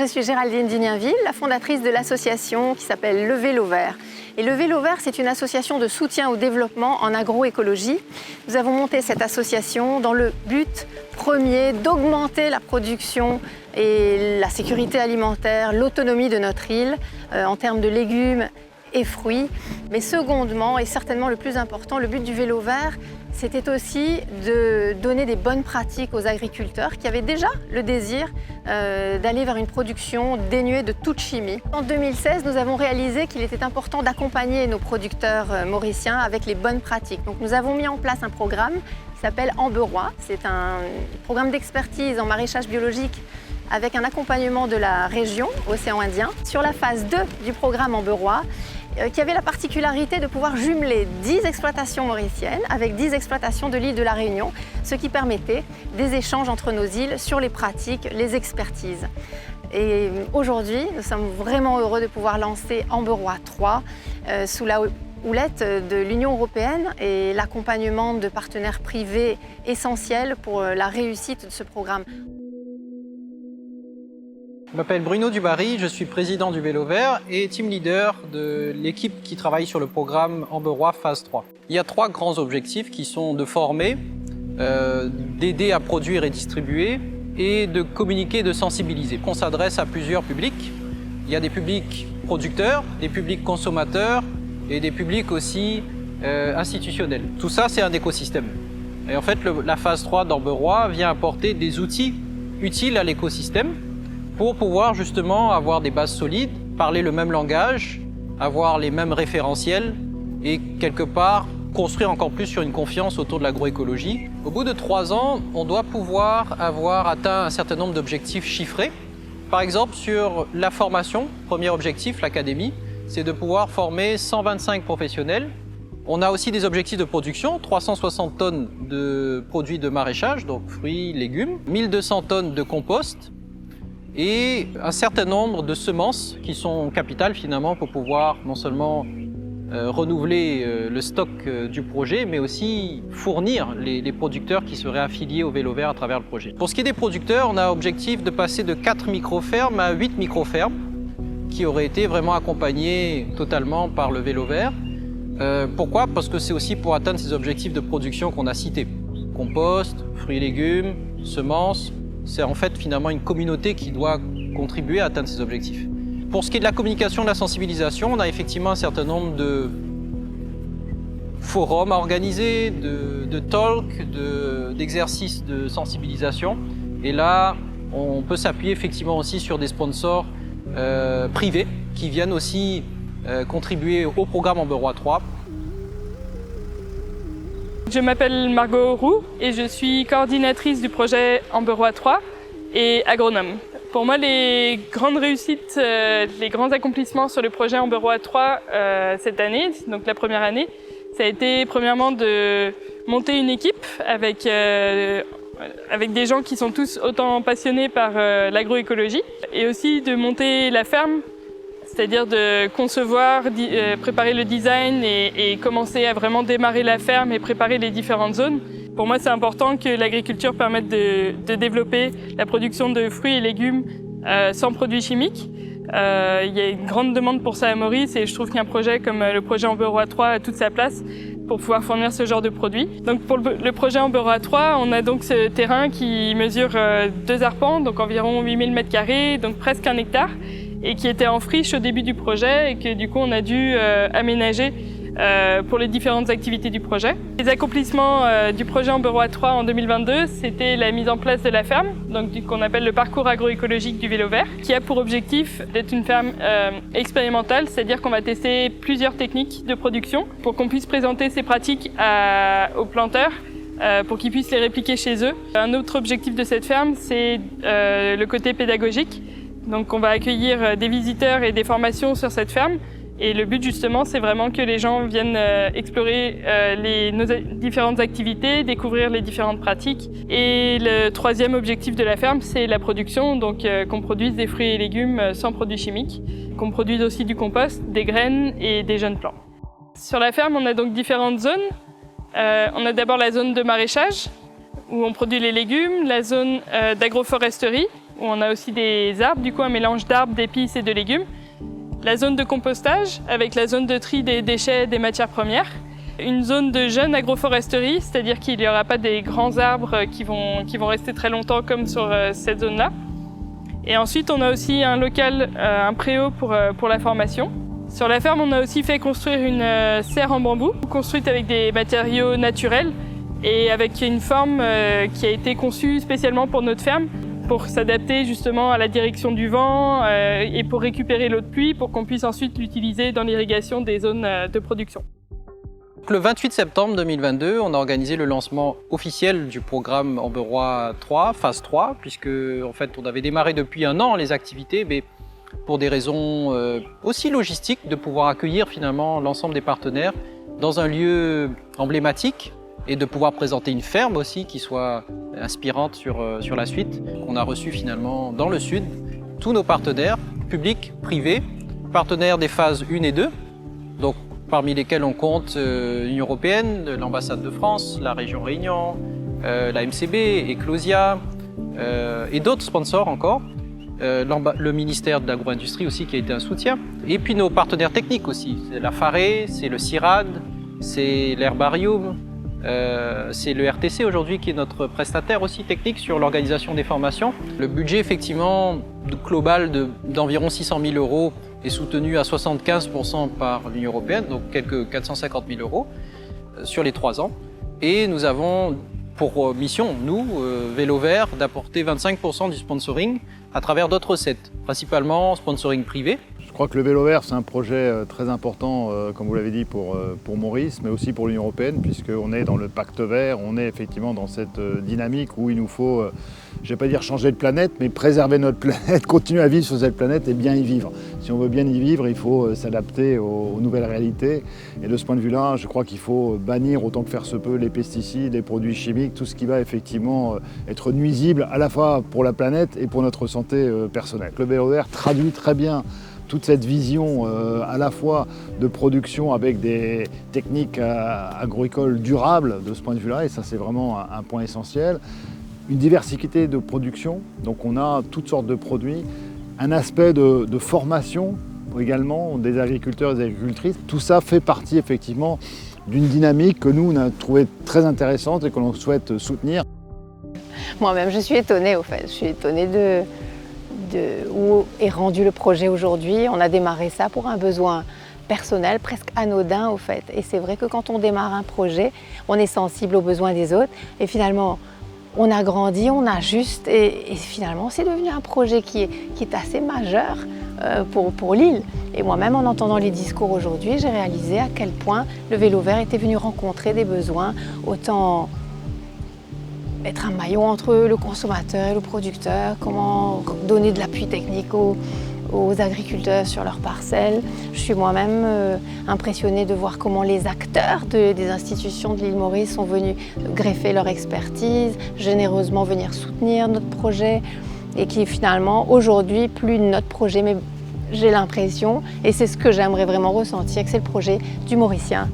je suis Géraldine Dunienville, la fondatrice de l'association qui s'appelle Le Vélo Vert. Et Le Vélo Vert, c'est une association de soutien au développement en agroécologie. Nous avons monté cette association dans le but premier d'augmenter la production et la sécurité alimentaire, l'autonomie de notre île en termes de légumes et fruits. Mais secondement, et certainement le plus important, le but du Vélo Vert, c'était aussi de donner des bonnes pratiques aux agriculteurs qui avaient déjà le désir d'aller vers une production dénuée de toute chimie. En 2016, nous avons réalisé qu'il était important d'accompagner nos producteurs mauriciens avec les bonnes pratiques. Donc nous avons mis en place un programme qui s'appelle Amberois. C'est un programme d'expertise en maraîchage biologique avec un accompagnement de la région, Océan Indien. Sur la phase 2 du programme Amberois, qui avait la particularité de pouvoir jumeler 10 exploitations mauriciennes avec 10 exploitations de l'île de la Réunion, ce qui permettait des échanges entre nos îles sur les pratiques, les expertises. Et aujourd'hui, nous sommes vraiment heureux de pouvoir lancer Amberois 3 sous la houlette de l'Union européenne et l'accompagnement de partenaires privés essentiels pour la réussite de ce programme. Je m'appelle Bruno Dubarry, je suis président du Vélo Vert et team leader de l'équipe qui travaille sur le programme Amberois phase 3. Il y a 3 grands objectifs qui sont de former, d'aider à produire et distribuer et de communiquer et de sensibiliser. On s'adresse à plusieurs publics. Il y a des publics producteurs, des publics consommateurs et des publics aussi institutionnels. Tout ça, c'est un écosystème. Et en fait, la phase 3 d'Amberois vient apporter des outils utiles à l'écosystème pour pouvoir justement avoir des bases solides, parler le même langage, avoir les mêmes référentiels et quelque part construire encore plus sur une confiance autour de l'agroécologie. Au bout de 3 ans, on doit pouvoir avoir atteint un certain nombre d'objectifs chiffrés. Par exemple, sur la formation, premier objectif, l'académie, c'est de pouvoir former 125 professionnels. On a aussi des objectifs de production, 360 tonnes de produits de maraîchage, donc fruits, légumes, 1200 tonnes de compost, et un certain nombre de semences qui sont capitales finalement pour pouvoir non seulement renouveler le stock du projet, mais aussi fournir les producteurs qui seraient affiliés au Vélo Vert à travers le projet. Pour ce qui est des producteurs, on a objectif de passer de 4 micro-fermes à 8 micro-fermes qui auraient été vraiment accompagnées totalement par le Vélo Vert. Pourquoi? Parce que c'est aussi pour atteindre ces objectifs de production qu'on a cités. Compost, fruits et légumes, semences. C'est en fait finalement une communauté qui doit contribuer à atteindre ces objectifs. Pour ce qui est de la communication, de la sensibilisation, on a effectivement un certain nombre de forums à organiser, de talks, d'exercices de sensibilisation. Et là, on peut s'appuyer effectivement aussi sur des sponsors privés qui viennent aussi contribuer au programme Amberois 3. Je m'appelle Margot Roux et je suis coordinatrice du projet Amberois 3 et agronome. Pour moi, les grandes réussites, les grands accomplissements sur le projet Amberois 3 cette année, donc la première année, ça a été premièrement de monter une équipe avec des gens qui sont tous autant passionnés par l'agroécologie et aussi de monter la ferme, c'est-à-dire de concevoir, préparer le design et commencer à vraiment démarrer la ferme et préparer les différentes zones. Pour moi, c'est important que l'agriculture permette de développer la production de fruits et légumes sans produits chimiques. Il y a une grande demande pour ça à Maurice et je trouve qu'un projet comme le projet Amberois 3 a toute sa place pour pouvoir fournir ce genre de produits. Donc pour le projet Amberois 3, on a donc ce terrain qui mesure 2 arpents, donc environ 8000 m², donc presque 1 hectare. Et qui était en friche au début du projet et que du coup on a dû aménager pour les différentes activités du projet. Les accomplissements du projet Amberois 3 en 2022, c'était la mise en place de la ferme, donc qu'on appelle le parcours agroécologique du Vélo Vert, qui a pour objectif d'être une ferme expérimentale, c'est-à-dire qu'on va tester plusieurs techniques de production pour qu'on puisse présenter ces pratiques aux planteurs pour qu'ils puissent les répliquer chez eux. Un autre objectif de cette ferme, c'est le côté pédagogique. Donc on va accueillir des visiteurs et des formations sur cette ferme. Et le but justement, c'est vraiment que les gens viennent explorer nos différentes activités, découvrir les différentes pratiques. Et le 3e objectif de la ferme, c'est la production, donc qu'on produise des fruits et légumes sans produits chimiques, qu'on produise aussi du compost, des graines et des jeunes plants. Sur la ferme, on a donc différentes zones. On a d'abord la zone de maraîchage, où on produit les légumes, la zone d'agroforesterie, où on a aussi des arbres, du coup un mélange d'arbres, d'épices et de légumes. La zone de compostage, avec la zone de tri des déchets des matières premières. Une zone de jeune agroforesterie, c'est-à-dire qu'il n'y aura pas des grands arbres qui vont rester très longtemps comme sur cette zone-là. Et ensuite, on a aussi un local, un préau pour la formation. Sur la ferme, on a aussi fait construire une serre en bambou, construite avec des matériaux naturels et avec une forme qui a été conçue spécialement pour notre ferme, pour s'adapter justement à la direction du vent et pour récupérer l'eau de pluie pour qu'on puisse ensuite l'utiliser dans l'irrigation des zones de production. Le 28 septembre 2022, on a organisé le lancement officiel du programme Amber Roi 3, phase 3, puisque en fait, on avait démarré depuis un an les activités, mais pour des raisons aussi logistiques, de pouvoir accueillir finalement l'ensemble des partenaires dans un lieu emblématique et de pouvoir présenter une ferme aussi qui soit inspirante sur la suite. On a reçu finalement dans le sud tous nos partenaires, publics, privés, partenaires des phases 1 et 2, donc parmi lesquels on compte l'Union européenne, l'ambassade de France, la région Réunion, la MCB, Eclosia et d'autres sponsors encore. Le ministère de l'Agro-Industrie aussi qui a été un soutien. Et puis nos partenaires techniques aussi, c'est la FARE, c'est le CIRAD, c'est l'Herbarium, c'est le RTC aujourd'hui qui est notre prestataire aussi technique sur l'organisation des formations. Le budget effectivement global d'environ 600 000 € est soutenu à 75% par l'Union européenne, donc quelques 450 000 € sur les 3 ans. Et nous avons pour mission, nous, Vélo Vert, d'apporter 25% du sponsoring à travers d'autres recettes, principalement sponsoring privé. Je crois que le Vélo Vert, c'est un projet très important, comme vous l'avez dit, pour Maurice, mais aussi pour l'Union européenne, puisqu'on est dans le pacte vert, on est effectivement dans cette dynamique où il nous faut, je ne vais pas dire changer de planète, mais préserver notre planète, continuer à vivre sur cette planète et bien y vivre. Si on veut bien y vivre, il faut s'adapter aux nouvelles réalités. Et de ce point de vue-là, je crois qu'il faut bannir autant que faire se peut les pesticides, les produits chimiques, tout ce qui va effectivement être nuisible à la fois pour la planète et pour notre santé personnelle. Le Vélo Vert traduit très bien toute cette vision à la fois de production avec des techniques agricoles durables de ce point de vue-là, et ça c'est vraiment un point essentiel. Une diversité de production, donc on a toutes sortes de produits, un aspect de formation également des agriculteurs et des agricultrices. Tout ça fait partie effectivement d'une dynamique que nous on a trouvé très intéressante et que l'on souhaite soutenir. Moi-même je suis étonnée au fait, je suis étonnée de où est rendu le projet aujourd'hui. On a démarré ça pour un besoin personnel, presque anodin au fait. Et c'est vrai que quand on démarre un projet, on est sensible aux besoins des autres. Et finalement, on a grandi, on ajuste. Et finalement, c'est devenu un projet qui est assez majeur pour l'île. Et moi-même, en entendant les discours aujourd'hui, j'ai réalisé à quel point le Vélo Vert était venu rencontrer des besoins, autant être un maillon entre le consommateur et le producteur, comment donner de l'appui technique aux agriculteurs sur leurs parcelles. Je suis moi-même impressionnée de voir comment les acteurs des institutions de l'île Maurice sont venus greffer leur expertise, généreusement venir soutenir notre projet et qui finalement aujourd'hui plus notre projet, mais j'ai l'impression, et c'est ce que j'aimerais vraiment ressentir, que c'est le projet du Mauricien.